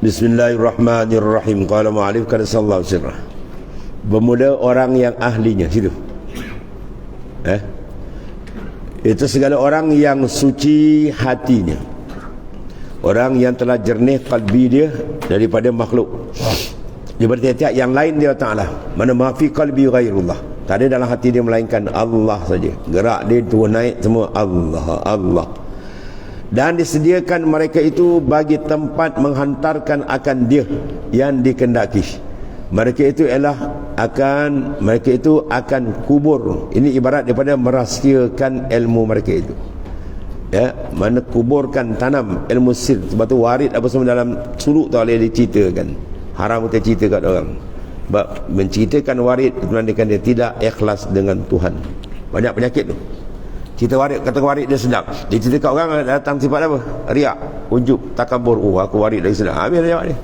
Bismillahirrahmanirrahim. Qala mu'alif kana sallallahu alaihi wasallam. Bermula orang yang ahlinya situ. Itu segala orang yang suci hatinya, orang yang telah jernih kalbi dia daripada makhluk, daripada tiap-tiap yang lain dia Ta'ala. Mana mafi qalbi ghairullah, tak ada dalam hati dia melainkan Allah saja. Gerak dia turun naik semua Allah, Allah. Dan disediakan mereka itu bagi tempat menghantarkan akan dia yang dikendaki. Mereka itu akan kubur. Ini ibarat daripada merahsiakan ilmu mereka itu. Ya, mana kuburkan tanam ilmu sir. Sebab tu warid apa semua dalam suluk tak boleh diceritakan. Haram kita cerita kat orang. Sebab menceritakan warid itu menandakan dia tidak ikhlas dengan Tuhan. Banyak penyakit tu. Cerita warid, kata warid dia sedap. Dia cerita kat orang datang sifat apa? Riak, ujub, takabur. Oh, aku warid lagi sedap. Habis dia jawab dia.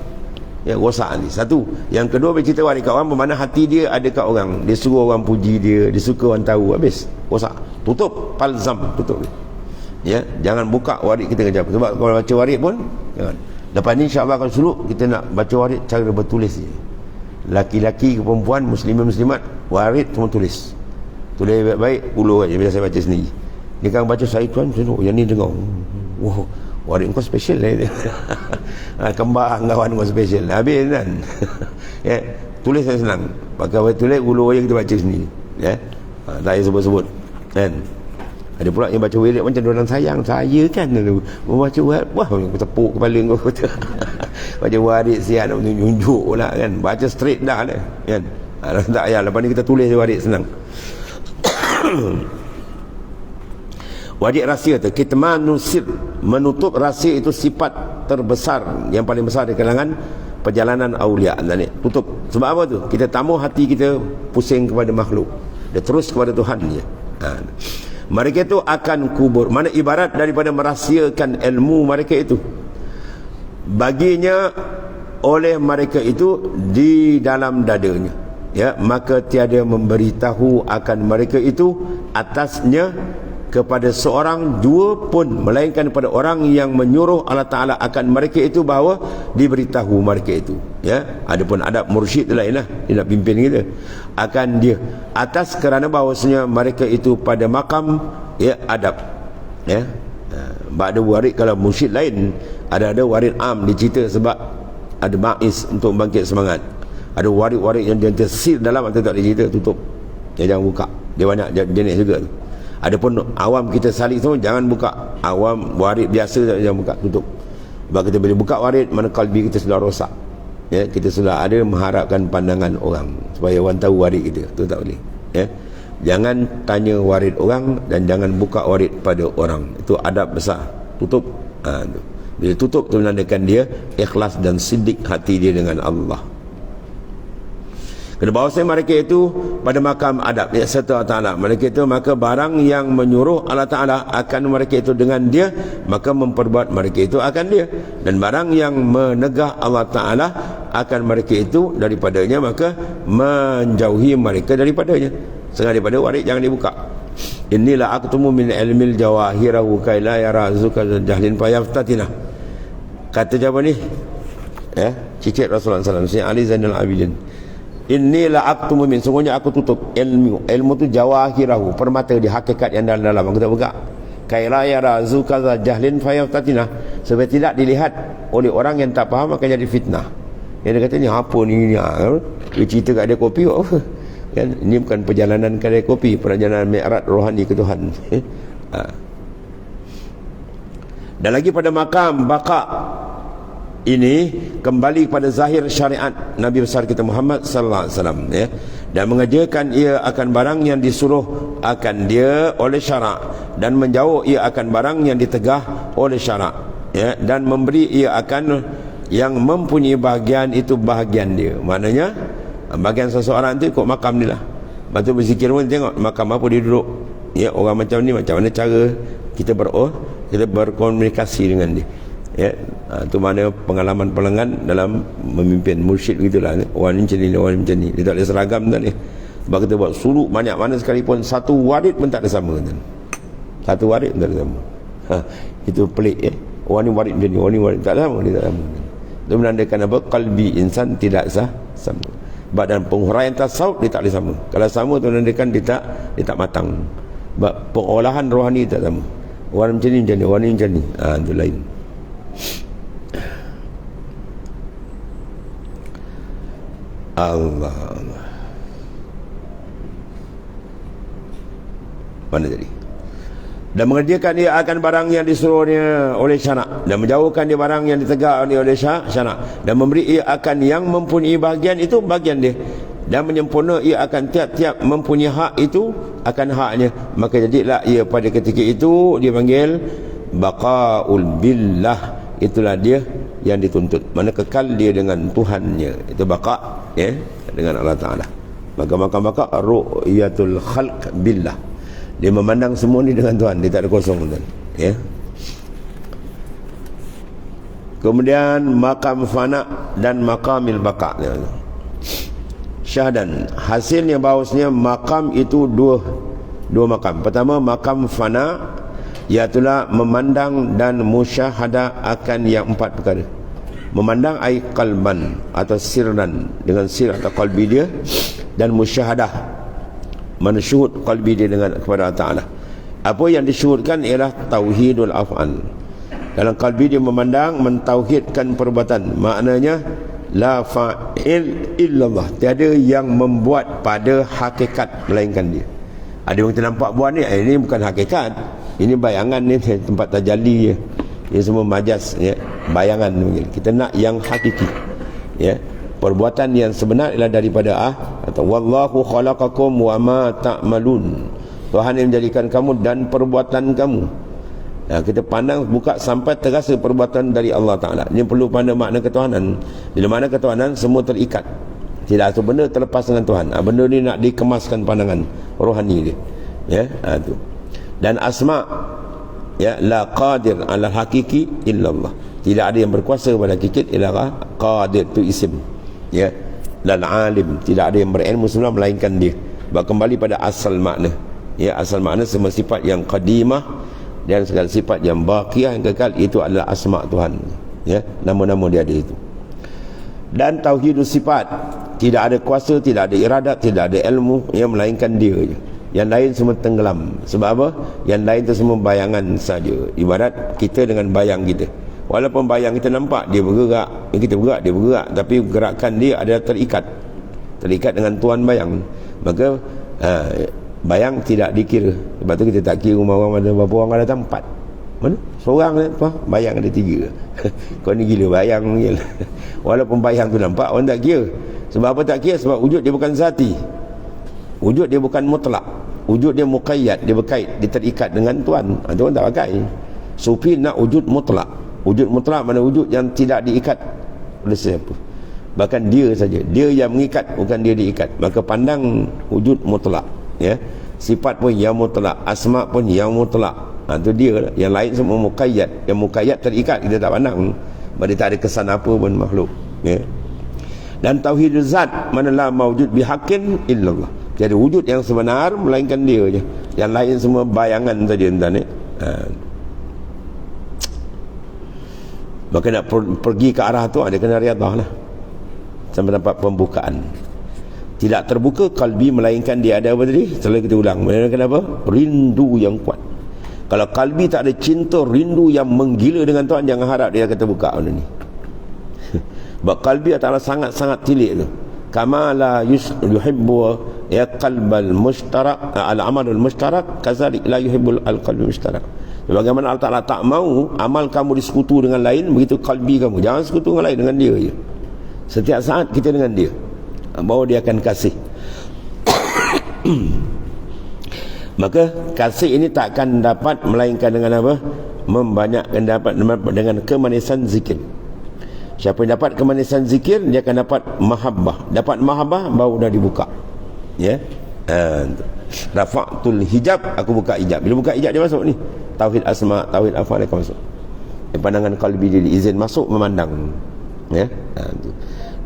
Ya, rosak ni. Satu. Yang kedua, bila cerita warid kat orang, bermakna hati dia ada kat orang. Dia suruh orang puji dia, dia suka orang tahu. Habis. Rosak. Tutup. Palzam. Tutup. Ya, jangan buka warid kita kejap. Sebab kalau baca warid pun, jangan. Lepas ni insyaAllah kalau suluk, kita nak baca warid cara bertulis je. Laki-laki ke perempuan, muslimat, warid semua tulis. Tulis baik-baik, ulur aja bila saya baca sendiri. Dia kan baca saya tuan, yang ni dengar. Wow, warid kau special lah. Kembar kawan kau special. Habis kan. Ya, tulis saya senang. Pakai tulis, ulur aja kita baca sendiri. Ya, tak payah sebut-sebut. Kan? Ada pula yang baca wirid macam orang sayang saya kan. Membaca warid, wah, aku tepuk kepala kau. Baca warid siap nak tunjuk pula kan. Baca straight dah lah kan. Tak payah, lepas ni kita tulis warid senang. Wajib rahsia tu kitmanu sir, menutup rahsia itu sifat terbesar yang paling besar di kalangan perjalanan aulia. Tutup. Sebab apa tu? Kita tamu hati kita pusing kepada makhluk, dia terus kepada Tuhan dia. Mereka itu akan kubur. Mana ibarat daripada merahsiakan ilmu mereka itu baginya oleh mereka itu di dalam dadanya. Ya, maka tiada memberitahu akan mereka itu atasnya kepada seorang dua pun, melainkan kepada orang yang menyuruh Allah Ta'ala akan mereka itu bahawa diberitahu mereka itu. Ya, adapun adab mursyid lain lah, dia nak pimpin kita akan dia atas kerana bahawasanya mereka itu pada makam ya adab. Ya, ada warid kalau mursyid lain, ada warid am dicerita sebab ada ma'iz untuk bangkit semangat. Ada warid-warid yang dia tersir dalam atau tak dicerita, tutup. Ya, jangan buka. Dia banyak jenis juga tu. Adapun awam kita salik semua jangan buka. Awam warid biasa jangan buka, tutup. Sebab kita boleh buka warid, mana kalbi kita sudah rosak. Ya, kita sudah ada mengharapkan pandangan orang supaya orang tahu warid kita. Tu tak boleh. Ya. Jangan tanya warid orang dan jangan buka warid pada orang. Itu adab besar. Tutup. Tu. Bila tutup tu menandakan dia ikhlas dan siddiq hati dia dengan Allah. Kerana bahawasanya mereka itu pada makam adab ya, serta Allah Ta'ala. Mereka itu maka barang yang menyuruh Allah Ta'ala akan mereka itu dengan dia, maka memperbuat mereka itu akan dia. Dan barang yang menegah Allah Ta'ala akan mereka itu daripadanya, maka menjauhi mereka daripadanya. Setengah daripada warid jangan dibuka. Inilah aktumu min ilmil jawahirahu kaila yarazuka jahlin fayaftatina. Kata siapa ni? Ya, cicit Rasulullah SAW, Sayyidina Ali Zainal Abidin. Inilah aktumu min, sungguhnya aku tutup ilmu tu jawahirahu, permata di hakikat yang dalam-dalam aku tak buka. Kaila yarazuka jahlin fayaftatina, supaya tidak dilihat oleh orang yang tak faham akan jadi fitnah. Yang dia kata ni apa ni, dia cerita kat dia kopi apa kan? Ini bukan perjalanan kedai kopi, perjalanan mi'raj rohani ke Tuhan. Dan lagi pada makam baka ini kembali pada zahir syariat Nabi besar kita Muhammad sallallahu alaihi wasallam ya, dan mengerjakan ia akan barang yang disuruh akan dia oleh syarak, dan menjauh ia akan barang yang ditegah oleh syarak ya, dan memberi ia akan yang mempunyai bahagian itu bahagian dia. Maknanya bahagian seseorang tu ikut makam dia lah. Lepas tu berzikir pun tengok makam apa dia duduk ya, orang macam ni macam mana cara kita berkomunikasi dengan dia ya. Tu mana pengalaman pelanggan dalam memimpin mursyid begitulah. Orang ni macam ni, orang ni macam ni, dia tak ada seragam tak ni. Sebab kita buat suluk banyak mana sekalipun, satu warid pun tak ada sama kan? Satu warid pun tak ada sama. Itu pelik ya. Orang ni warid macam ni, orang ni warid tak ada sama, dia tak sama. Itu menandakan apa? Qalbi insan tidak sama. Sebab dalam penghuraian tasawuf dia tak boleh sama. Kalau sama itu menandakan dia tak matang. Sebab pengolahan rohani tak sama. Orang macam ni, orang ni macam ni. Itu lain. Allah. Mana tadi? Dan mengerjakan dia akan barang yang disuruhnya oleh syarak, dan menjauhkan dia barang yang ditegak oleh syarak, dan memberi ia akan yang mempunyai bahagian itu bahagian dia, dan menyempurna ia akan tiap-tiap mempunyai hak itu akan haknya. Maka jadilah ia pada ketika itu dia panggil baqaul billah. Itulah dia yang dituntut, mana kekal dia dengan Tuhannya. Itu baqa, dengan Allah Ta'ala. Maka baqa ru'yatul khalq billah. Dia memandang semua ni dengan Tuhan. Dia tak ada kosong, Tuhan. Kemudian makam fana dan makamil baqa. Syahdan, hasilnya bahawasanya makam itu dua makam. Pertama, makam fana, iaitulah memandang dan musyahadah akan yang empat perkara. Memandang ai qalban atau sirran, dengan sir atau qalbi dia, dan musyahadah, mana syuhud qalbi dia dengan kepada Allah Ta'ala. Apa yang disyuhudkan ialah tauhidul af'al. Dalam qalbi dia memandang, mentauhidkan perbuatan. Maknanya la fa'il illallah, tiada yang membuat pada hakikat melainkan dia. Ada orang kita nampak buat ni, ini bukan hakikat, ini bayangan ni, tempat tajalli je. Ini semua majas, bayangan. Kita nak yang hakiki, perbuatan yang sebenar ialah daripada atau wallahu khalaqakum wa ma ta'malun. Tuhan yang menjadikan kamu dan perbuatan kamu. Kita pandang, buka sampai terasa perbuatan dari Allah Ta'ala. Ini perlu pandang makna ketuhanan. Bila makna ketuhanan, semua terikat. Tidak ada benda terlepas dengan Tuhan. Benda ni nak dikemaskan pandangan rohani dia. Tu. Dan asma, la qadir ala hakiki illallah. Tidak ada yang berkuasa pada hakikit ialah qadir, tu isim. Dan alim, tidak ada yang berilmu semua melainkan dia. Kembali pada asal makna. Asal makna semua sifat yang qadimah dan segala sifat yang baqiyah, yang kekal, itu adalah asma Tuhan. Nama-nama dia ada itu. Dan tauhidus sifat, tidak ada kuasa, tidak ada iradat, tidak ada ilmu, melainkan dia je. Yang lain semua tenggelam. Sebab apa? Yang lain tu semua bayangan saja. Ibarat kita dengan bayang kita. Walaupun bayang kita nampak dia bergerak, kita bergerak, dia bergerak, tapi gerakan dia adalah terikat dengan Tuhan bayang. Maka bayang tidak dikira. Sebab tu kita tak kira rumah orang ada berapa orang, ada 4. Mana? Seorang apa? Bayang ada 3. Kau ni gila bayang je. Walaupun bayang tu nampak, orang tak kira. Sebab apa tak kira? Sebab wujud dia bukan zati. Wujud dia bukan mutlak. Wujud dia muqayyad, dia berkait, dia terikat dengan Tuhan. Itu orang tak pakai. Sufi nak wujud mutlak. Wujud mutlak mana wujud yang tidak diikat oleh siapa. Bahkan dia saja, dia yang mengikat, bukan dia diikat. Maka pandang wujud mutlak. Sifat pun yang mutlak, asma pun yang mutlak. Itu dia. Yang lain semua muqayyad. Yang muqayyad terikat, kita tak pandang. Sebab dia tak ada kesan apa pun makhluk. Dan tauhidul zat, manalah mawjud bihaqqin illallah. Jadi wujud yang sebenar melainkan dia je. Yang lain semua bayangan saja, tuan. Maka nak pergi ke arah tu, ada kena riadah lah, sampai dapat pembukaan. Tidak terbuka kalbi melainkan dia ada apa tadi? Setelah kita ulang, melainkan apa? Rindu yang kuat. Kalau kalbi tak ada cinta, rindu yang menggila dengan Tuhan, jangan harap dia akan terbuka benda ni. Sebab kalbi adalah sangat-sangat tilik tu. Kama la yuhibbu qalbal mushtarak al-amalul mushtarak, kazalik la yuhibbul al-qalbul mushtarak. Bagaimana Allah Ta'ala tak mau amal kamu disekutu dengan lain, begitu kalbi kamu. Jangan sekutu dengan lain, dengan dia je. Setiap saat kita dengan dia, bahawa dia akan kasih. Maka kasih ini tak akan dapat melainkan dengan apa? Membanyakkan, dapat dengan kemanisan zikir. Siapa yang dapat kemanisan zikir, dia akan dapat mahabbah. Dapat mahabbah, baru dah dibuka. Rafa'tul hijab, aku buka hijab. Bila buka hijab, dia masuk ni. Tauhid asma, tauhid afal akan masuk. Pandangan qalbi dia diizin masuk, memandang.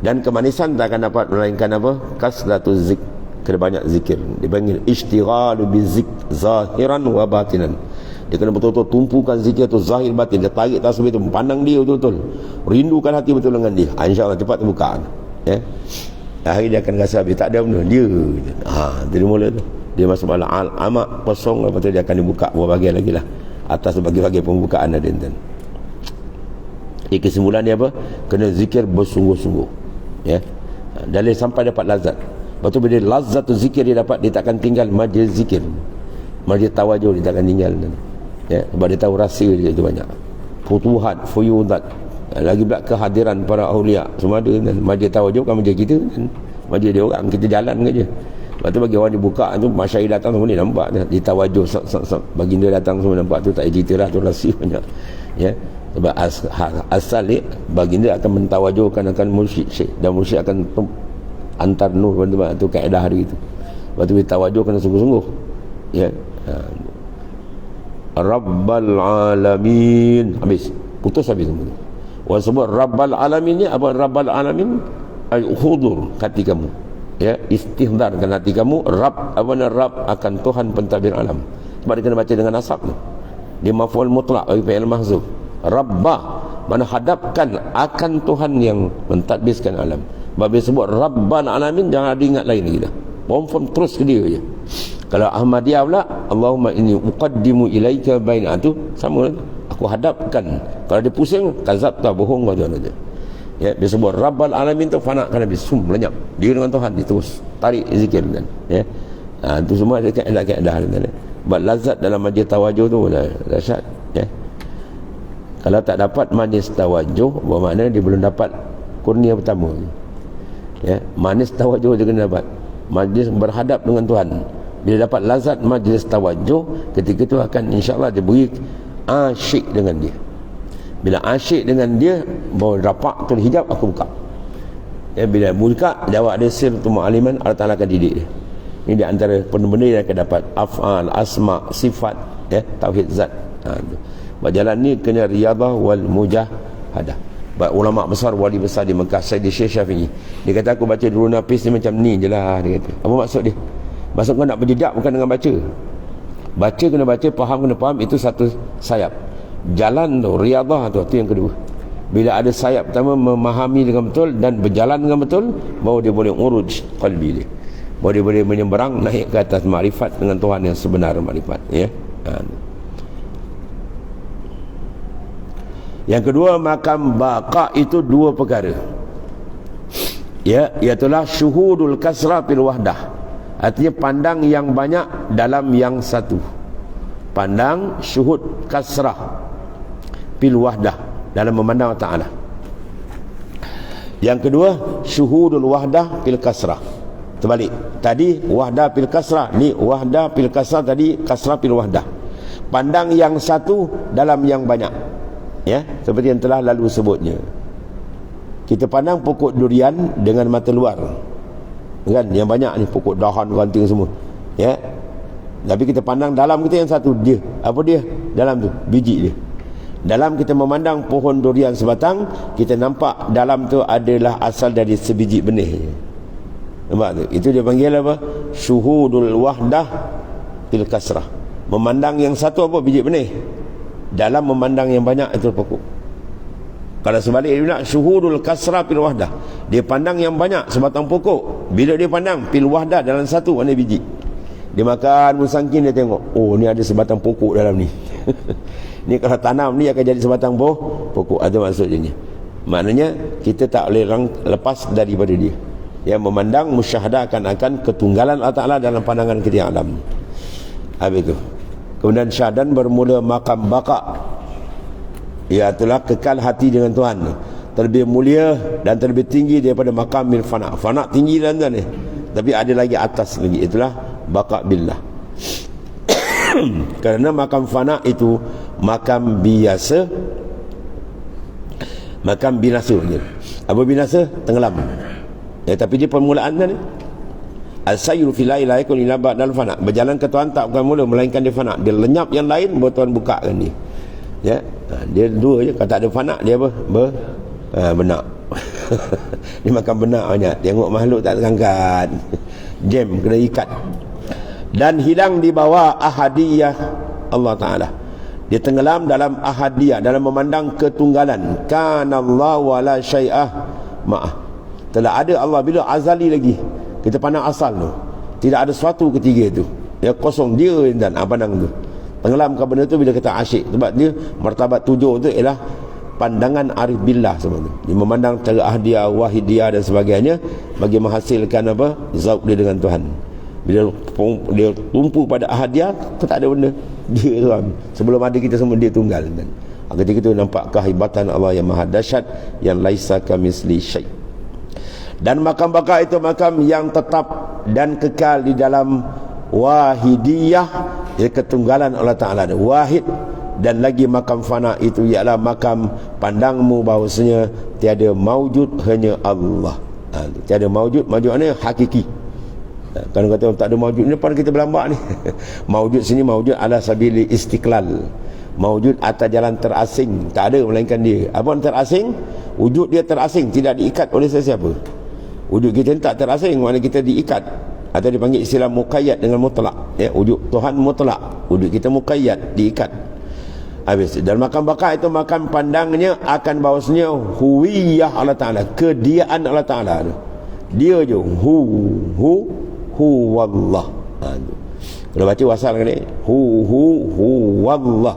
Dan kemanisan tak akan dapat melainkan apa? Kasratuz zik, kena banyak zikir. Dipanggil ishtighalu bizik zahiran wa batinan. Dia kena betul-betul tumpukan zikir tu zahir batin. Dia tarik tasbih tu, pandang dia betul-betul, rindukan hati betul dengan dia. InsyaAllah cepat terbuka. Ya. Akhirnya dia akan rasa habis tak ada benda dia. Dari mula tu dia masuk malam amak kosong, lepas tu dia akan dibuka buat bahagian lagi lah, atas bagi-bagi pembukaan ada tuan. Kesimpulan dia apa? Kena zikir bersungguh-sungguh. Ya. Dalil sampai dapat lazat. Lepas tu bila lazat tu zikir dia dapat, dia takkan tinggal majlis zikir, majlis tawajuh dia takkan tinggal. Ya, sebab dia tahu rahsia dia itu banyak. Futuhat, fuyudat, lagi pula kehadiran para awliya semua ada. Dan majlis tawajuh kan majlis kita kan, majlis dia orang, kita jalan saja. Lepas tu bagi orang dibuka tu, masyarakat datang semua ni nampak di tawajuh, baginda datang semua nampak tu, tak cerita lah tu, rahsia banyak. Ya, sebab asal ni baginda akan mentawajuhkan akan mursyid syekh, dan mursyid akan antar nur tu kaedah hari itu. Lepas tu tawajuh kena sungguh-sungguh. Ya. Rabbal alamin, habis putus habis semua. Orang sebut Rabbal alamin ni apa? Rabbal alamin ay hudur hati kamu. Ya, istihdarkan hati kamu. Rabb apa nama Rabb akan Tuhan pentadbir alam. Sebab dia kena baca dengan nasab tu. Dia maf'ul mutlak bagi fi'il mahzuf. Rabbah mana hadapkan akan Tuhan yang mentadbirkan alam. Sebab dia sebut Rabbal alamin, jangan ada ingat lain lagi dah. Confirm terus ke dia je. Kalau Ahmadiyah pula, Allahumma inni uqaddimu ilaika baina, tu sama lah. Aku hadapkan. Kalau dia pusing, kazabta, bohong kau tuan aja. Ya, dia sebut Rabbal alamin tu fana kan habis, lenyap. Dia dengan Tuhan dia terus tarik zikir kan. Ya. Itu semua ada kaedah kan. Sebab lazat dalam majlis tawajuh tu dahsyat. Ya. Kalau tak dapat majlis tawajuh, bermakna dia belum dapat kurnia pertama. Ya, majlis tawajuh dia kena dapat. Majlis berhadap dengan Tuhan. Bila dapat lazat majlis tawajuh, ketika itu akan insya-Allah dia beri asyik dengan dia. Bila asyik dengan dia, baru rapak tu hijab aku buka. Ya, bila buka jawab dia sir tu mu'aliman, Allah Taala akan didik dia. Ini di antara benda-benda yang akan dapat af'al, asma, sifat, ya, tauhid zat. Berjalan ni kena riyadah wal mujahadah. Ulama besar, wali besar di Mekah, Sayyid Syekh Syafi'i, dia kata aku baca dulu nafis ni macam ni je lah, dia kata. Apa maksud dia? Maksud kau nak berjejak bukan dengan baca. Baca kena baca, faham kena faham, itu satu sayap. Jalan tu, riyadah tu yang kedua. Bila ada sayap pertama, memahami dengan betul dan berjalan dengan betul, baru dia boleh uruj qalbi dia, baru dia boleh menyeberang naik ke atas makrifat dengan Tuhan yang sebenar makrifat. Ya. Yang kedua, makam baqa itu dua perkara. Ya, iaitulah syuhudul kasrah fil wahdah. Artinya pandang yang banyak dalam yang satu. Pandang syuhud kasrah fil wahdah, dalam memandang Ta'ala. Yang kedua, syuhudul wahdah fil kasrah. Terbalik. Tadi wahdah fil kasrah, ni wahdah fil kasrah, tadi kasrah fil wahdah. Pandang yang satu dalam yang banyak. Ya, seperti yang telah lalu sebutnya. Kita pandang pokok durian dengan mata luar. Kan, yang banyak ni pokok dahan ranting semua. Ya. Tapi kita pandang dalam kita yang satu, dia. Apa dia? Dalam tu, biji dia. Dalam kita memandang pohon durian sebatang, kita nampak dalam tu adalah asal dari sebiji benih. Nampak tu? Itu dia panggil apa? Syuhudul wahdah fil kasrah. Memandang yang satu apa? Biji benih. Dalam memandang yang banyak itu pokok. Kalau sebalik dia nak syuhudul kasrah fil wahdah, dia pandang yang banyak sebatang pokok. Bila dia pandang fil wahdah dalam satu, mana biji. Dia makan musangkin, dia tengok, oh ni ada sebatang pokok dalam ni. Ni kalau tanam ni akan jadi sebatang pokok. Ada maksudnya. Maknanya kita tak boleh lepas daripada dia. Yang memandang musyahadah akan ketunggalan Allah Ta'ala dalam pandangan kita yang alam. Habis itu. Kemudian syahadan bermula makam baqa. Iaitulah kekal hati dengan Tuhan, terlebih mulia dan terlebih tinggi daripada makam bil fana. Fana tinggi dan ni, tapi ada lagi atas lagi, itulah baqa billah. Kerana makam fana itu makam biasa, makam binasa je. Apa binasa? Tenggelam. Ya, tapi dia permulaan ni. Al-sayru fil la ilaha illa ba'dal fana. Berjalan ke Tuhan tak bukan mula, melainkan dia fana. Dia lenyap yang lain, baru Tuhan bukakan dia. Ya, dia dua je. Kalau tak ada fana, dia apa? Benak. Dia makan benak banyak. Tengok makhluk tak terangkat. Jam kena ikat. Dan hilang di bawah ahadiyah Allah Ta'ala. Dia tenggelam dalam ahadiyah, dalam memandang ketunggalan. Kanallahu wala syai'ah ma'ah. Telah ada Allah bila azali lagi. Kita pandang asal tu. Tidak ada sesuatu ketiga tu. Ya, kosong dia dan pandang tu. Tenggelamkan benda tu bila kata asyik. Sebab dia martabat 7 tu ialah pandangan arif billah semua tu. Dia memandang cara ahadiyah, wahidiyah dan sebagainya bagi menghasilkan apa? Zauq dia dengan Tuhan. Bila dia tumpu pada ahadiyah, tak ada benda. Dia Tuhan. Sebelum ada kita semua, dia tunggal kan. Ketika itu nampak kehebatan Allah yang maha dahsyat, yang laisa kamisli syai'. Dan makam baka itu makam yang tetap dan kekal di dalam wahidiyah, ya, ketunggalan Allah Ta'ala, wahid. Dan lagi makam fana itu ialah makam pandangmu bahawasanya tiada maujud, hanya Allah. Tiada maujud, maujud ni hakiki. Kalau kata tak ada maujud ni, depan kita berlambak ni. Maujud sini maujud ala sabili istiqlal, maujud atas jalan terasing, tak ada melainkan dia. Apa yang terasing? Wujud dia terasing, tidak diikat oleh sesiapa. Wujud kita tak terasing, maknanya kita diikat, atau dipanggil istilah muqayyad dengan mutlak, ya. Wujud Tuhan mutlak, wujud kita muqayyad, diikat. Habis. Dan makam baka itu makam pandangnya akan bahawasanya huwiyah Allah Ta'ala, kediaan Allah Ta'ala. Dia je huwallah. Kalau baca wasal kan ni, huwallah,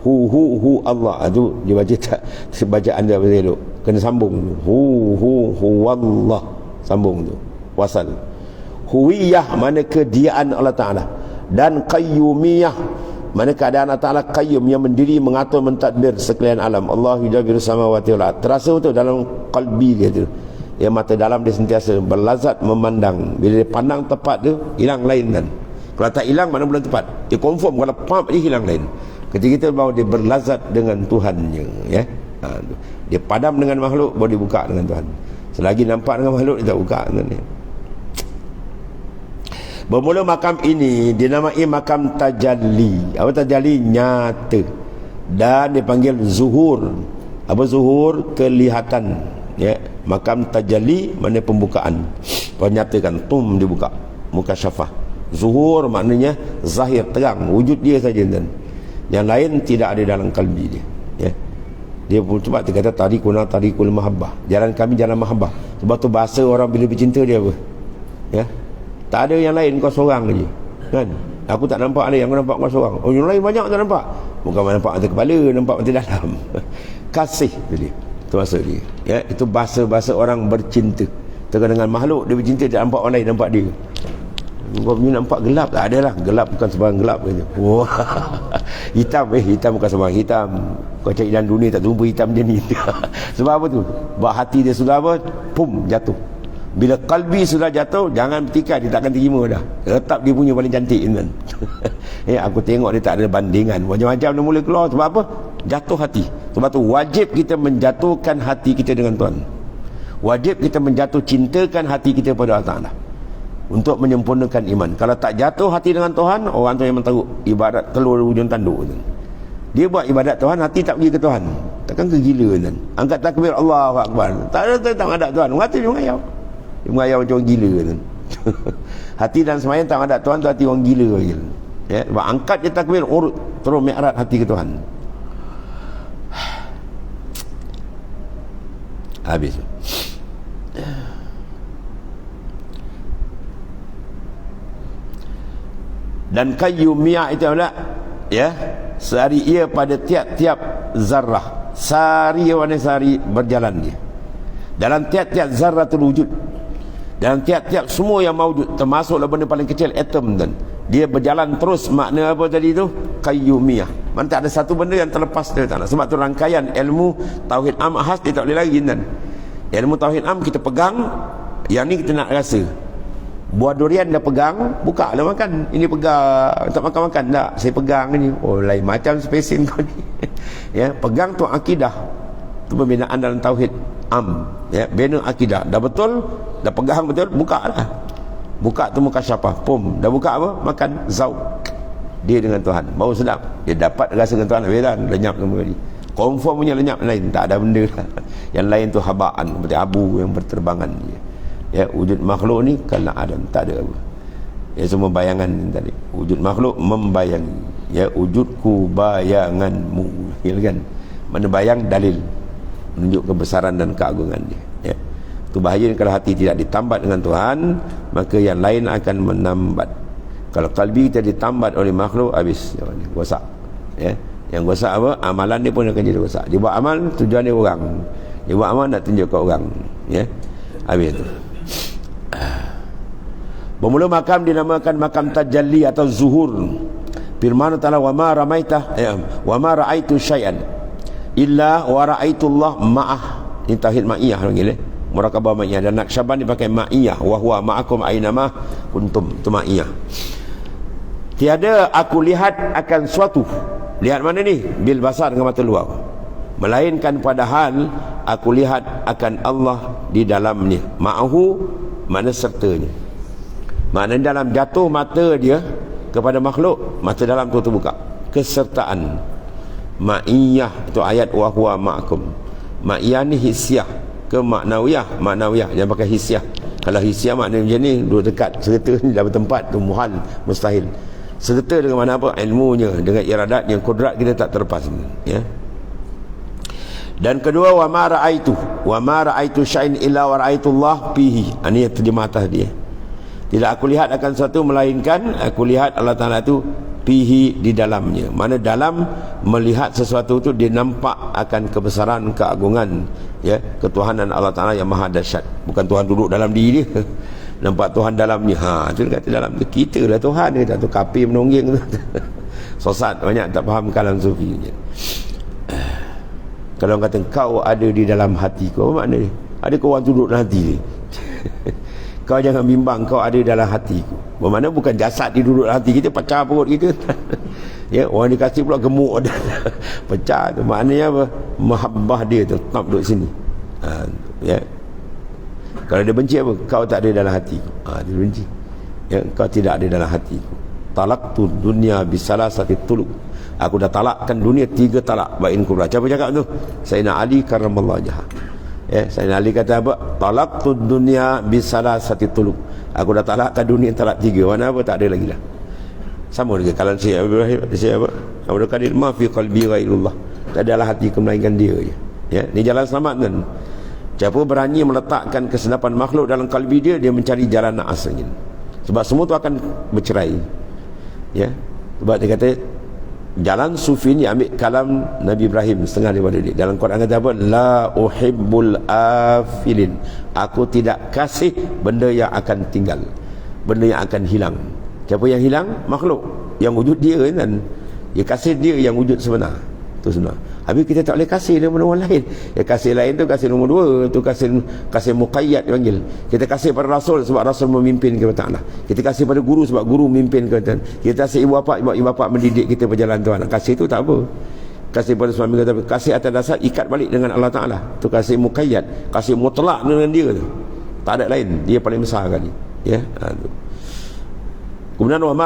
hu Allah. Itu dia baca tak bacaan dia betul elok, kena sambung. Huwallah, sambung tu wasal. Huwiyah mana kediaan Allah Ta'ala, dan qayyumiyah mana keadaan Allah Ta'ala qayyum, yang mendiri, mengatur, mentadbir sekalian alam. Allah yudabiru samawati wal ard. Terasa betul dalam qalbi dia tu, yang mata dalam dia sentiasa berlazat memandang. Bila dia pandang tepat tu, hilang lain kan. Kalau tak hilang, mana belum tepat. Dia confirm, kalau pump dia hilang lain. Ketika itu bahawa dia berlazat dengan Tuhannya, ya. Dia padam dengan makhluk, baru dia buka dengan Tuhan. Selagi nampak dengan makhluk, dia tak buka dengan dia. Bermula makam ini dinamai makam tajalli. Apa tajalli? Nyata. Dan dipanggil zuhur. Apa zuhur? Kelihatan, ya. Makam tajalli mana pembukaan, penyatakan, dibuka, mukasyafah. Zuhur maknanya zahir, terang, wujud dia saja kan. Yang lain tidak ada dalam kalbi dia, ya. Dia pun sebab dia kata tarikuna tarikul mahabbah, jalan kami jalan mahabbah. Sebab tu bahasa orang bila bercinta dia apa, ya, tak ada yang lain, kau seorang je kan. Aku tak nampak ada yang kau nampak kau seorang. Oh, yang lain banyak tak nampak. Bukan nampak mata kepala, nampak mata dalam. Kasih dia, itu maksud dia, ya. Itu bahasa orang bercinta. Tengah dengan makhluk dia bercinta, dia nampak orang lain, nampak dia. Kau punya nampak gelap, tak ada lah. Gelap bukan sebarang gelap je. Wah. Hitam bukan sebarang hitam. Kau cari dalam dunia tak jumpa hitam je ni. Sebab apa tu? Sebab hati dia sudah apa? Pum, jatuh. Bila kalbi sudah jatuh, jangan bertikai, dia takkan terima dah. Tetap dia punya paling cantik kan. Ya, aku tengok dia tak ada bandingan. Macam-macam dia mula keluar. Sebab apa? Jatuh hati. Sebab tu wajib kita menjatuhkan hati kita dengan Tuhan. Wajib kita menjatuh cintakan hati kita pada Allah Ta'ala untuk menyempurnakan iman. Kalau tak jatuh hati dengan Tuhan, orang tu yang menteruk ibadat telur ujung tanduk. Dia buat ibadat Tuhan, hati tak pergi ke Tuhan. Takkan kegila kan? Angkat takbir Allahu Akbar, tak ada, tak menghadap Tuhan. Hati dia mengayau. Dia mengayau macam orang gila kan. Hati dan semayang tak menghadap Tuhan tu hati orang gila kan? Ya, sebab angkat je takbir, urut terus mi'raj hati ke Tuhan. Habis. Dan qayyumiyah itu adalah, ya, sehari ia pada tiap-tiap zarrah. Sehari warna sehari berjalan dia dalam tiap-tiap zarratul wujud, dalam tiap-tiap semua yang maujud, termasuklah benda paling kecil, atom, dan dia berjalan terus. Makna apa tadi tu? Qayyumiyah. Mana tak ada satu benda yang terlepas dari tanah. Sebab tu rangkaian ilmu tauhid am khas dia tak boleh lagi kan. Ilmu tauhid am kita pegang, yang ni kita nak rasa. Buah durian dah pegang, buka lah makan. Ini pegang, tak makan-makan tak, saya pegang ni. Oh, lain macam spesies kau ni. Ya, pegang tu akidah. Tu pembinaan dalam tauhid am, ya, bina akidah. Dah betul, dah pegang betul, buka lah. Buka tu mukasyafah, pum, dah buka apa? Makan, zauq dia dengan Tuhan, baru sedap. Dia dapat rasa dengan Tuhan, beran, lenyap semua ni. Confirm punya lenyap, lain tak ada benda lah. Yang lain tu habaan, seperti abu yang berterbangan dia. Ya, wujud makhluk ni kalau adam tak ada apa. Ya, semua bayangan tadi. Wujud makhluk membayangi. Ya, wujudku bayanganmu, ya kan? Mana bayang dalil menunjuk kebesaran dan keagungan dia. Ya. Itu bahaya kalau hati tidak ditambat dengan Tuhan, maka yang lain akan menambat. Kalau kalbi kita ditambat oleh makhluk, habis rosak. Ya. Yang rosak apa? Amalan dia pun akan jadi rosak. Dia buat amal tujuan dia orang. Dia buat amal nak tunjuk ke orang. Ya. Habis itu. Bermula makam dinamakan makam tajalli atau zuhur. Firman ta'ala, wa ma ramaita wa ma ra'aitu syai'an illa wa ra'aitullah ma'ah. Ini tauhid ma'iyah panggil murakabah ma'iyah. Dan Naqsyabandi dipakai ma'iyah, wa huwa ma'akum ainama kuntum. Itu ma'iyah. Tiada aku lihat akan suatu. Lihat mana ni? Bil basar, dengan mata luar. Melainkan padahal aku lihat akan Allah di dalamnya. Ma'ahu mana sertanya. Maknanya dalam jatuh mata dia kepada makhluk, mata dalam tu terbuka. Kesertaan. Ma'iyah itu ayat wa huwa ma'akum. Ma'iyah ni hisyah ke maknawiyah? Maknawiyah, jangan pakai hisyah. Kalau hisyah maknanya macam ni, dua dekat, serta ni dah bertempat, tu muhal, mustahil. Serta dengan mana apa? Ilmunya, dengan iradat yang kudrat kita tak terlepas. Ya. Dan kedua, wa ma ra'aitu syai'in illa wa ra'aitullah fihi. Ini terjemah atas dia. Tidak aku lihat akan sesuatu melainkan aku lihat Allah Ta'ala itu fihi, di dalamnya. Mana dalam melihat sesuatu itu dia nampak akan kebesaran, keagungan, ya, ketuhanan Allah Ta'ala yang maha dahsyat. Bukan Tuhan duduk dalam diri dia. Nampak Tuhan dalamnya. Itu kata dalam tu kita lah Tuhan, dia tak tu kafir menonggeng tu. Sesat banyak tak faham kalam sufi. Kalau orang kata kau ada di dalam hatiku, apa makna dia? Ada kau orang duduk dalam hati dia. Kau jangan bimbang, kau ada dalam hatiku. Bermakna bukan jasad dia duduk dalam hati kita, pecah perut kita. Ya, orang dikasih pula gemuk dah. Pecah tu. Maknanya apa? Mahabbah dia tu tetap duduk sini. Ya. Kalau dia benci apa? Kau tak ada dalam hatiku. Dia benci. Ya, kau tidak ada dalam hatiku. Talaqtu dunya bisalasati tuluk. Aku dah talakkan dunia 3 talak. Bain kubra. Siapa cakap tu? Sayyidina Ali karramallahu wajhah. Ya, Sayyidina Ali kata apa? Talaqtu dunya bisalasati tuluk. Aku dah talakkan dunia talak 3. Mana apa tak ada lagi dah. Sama juga kalau saya Ibrahim, saya apa? Abdul Qadir, ma fi qalbi ghairullah. Tak adalah hati melainkan dia je. Ya, ni jalan selamat kan. Siapa berani meletakkan kesedapan makhluk dalam kalbi dia, dia mencari jalan naas angin. Sebab semua tu akan bercerai. Ya. Sebab dia kata jalan sufi ni ambil kalam Nabi Ibrahim setengah daripada dia. Dalam Quran kata apa? La uhibbul afilin. Aku tidak kasih benda yang akan tinggal, benda yang akan hilang. Siapa yang hilang? Makhluk. Yang wujud dia kan. Dia kasih dia yang wujud sebenar. Itu sebenar. Habis kita tak boleh kasih dia benda orang lain. Ya, kasih lain tu kasih nombor 2. Tu kasih muqayyad dipanggil. Kita kasih pada Rasul sebab Rasul memimpin kepada Allah. Kita kasih pada guru sebab guru memimpin kepada Allah. Kita kasih ibu bapa sebab ibu bapa mendidik kita berjalan Tuhan. Kasih tu tak apa. Kasih pada suami kata kasih atas dasar ikat balik dengan Allah Ta'ala. Tu kasih muqayyad. Kasih mutlak dengan dia tu. Tak ada lain. Dia paling besar kali. Ya. Tu. Kemudian wa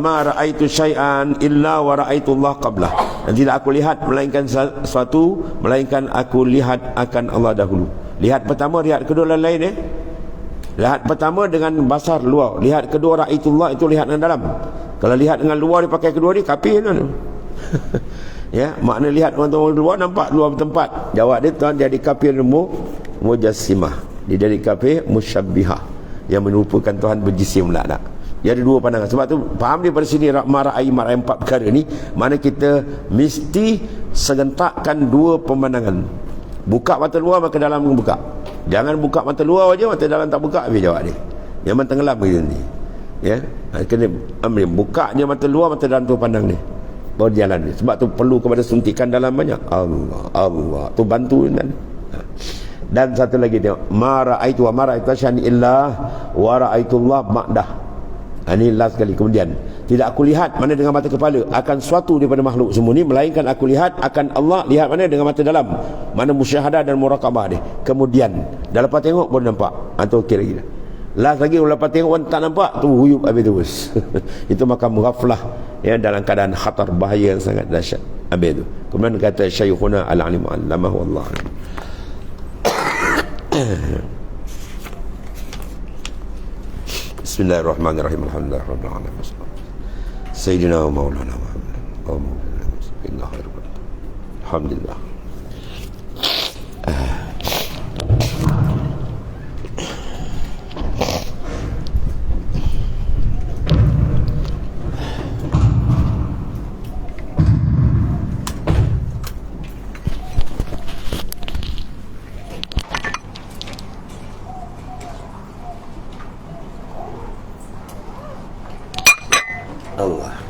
ma ra'aitu syai'an illa wa ra'aitullah qablah. Dan tidak aku lihat melainkan sesuatu melainkan aku lihat akan Allah dahulu. Lihat pertama, lihat kedua lain Lihat pertama dengan basar luar, lihat kedua ra'aitullah itu lihat dengan dalam. Kalau lihat dengan luar dia pakai kedua ni kafir tu. Ya, makna lihat orang luar nampak luar bertempat. Jawab dia tuan jadi kafir mujassimah. Dia jadi kafir musyabbihah yang menyerupakan Tuhan berjisim lah tak. Dia ada 2 pandangan. Sebab tu faham dia pada sini marai 4 perkara ni, mana kita mesti serentakkan 2 pemandangan. Buka mata luar maka dalam buka. Jangan buka mata luar aja, mata dalam tak buka. Habis jawab dia. Memang tenggelam gitu ni. Ya, kena ambil bukanya mata luar, mata dalam tu pandang ni. Baru jalan ni. Sebab tu perlu kepada suntikan dalam banyak. Allah tu bantu kan. Dan satu lagi tengok, ma ra'aitu wa ma ra'aitu syai'an illa wa ra'aitullah ma'dah. Ini last sekali. Kemudian tidak aku lihat mana dengan mata kepala akan suatu daripada makhluk semua ni, melainkan aku lihat akan Allah. Lihat mana dengan mata dalam, mana musyahadah dan muraqabah dia. Kemudian dah lepas tengok baru nampak. Itu okey lagi dah. Last lagi lepas tengok pun tak nampak, tu huyup habis terus. Itu makam ghaflah, ya, dalam keadaan khatar, bahaya yang sangat dahsyat. Habis tu. Kemudian kata Syekhuna al-alim allamahu Allah. Bismillahirrahmanirrahim. Alhamdulillahirabbil alamin. Sayyidina wa Maulana Alhamdulillah. Allah.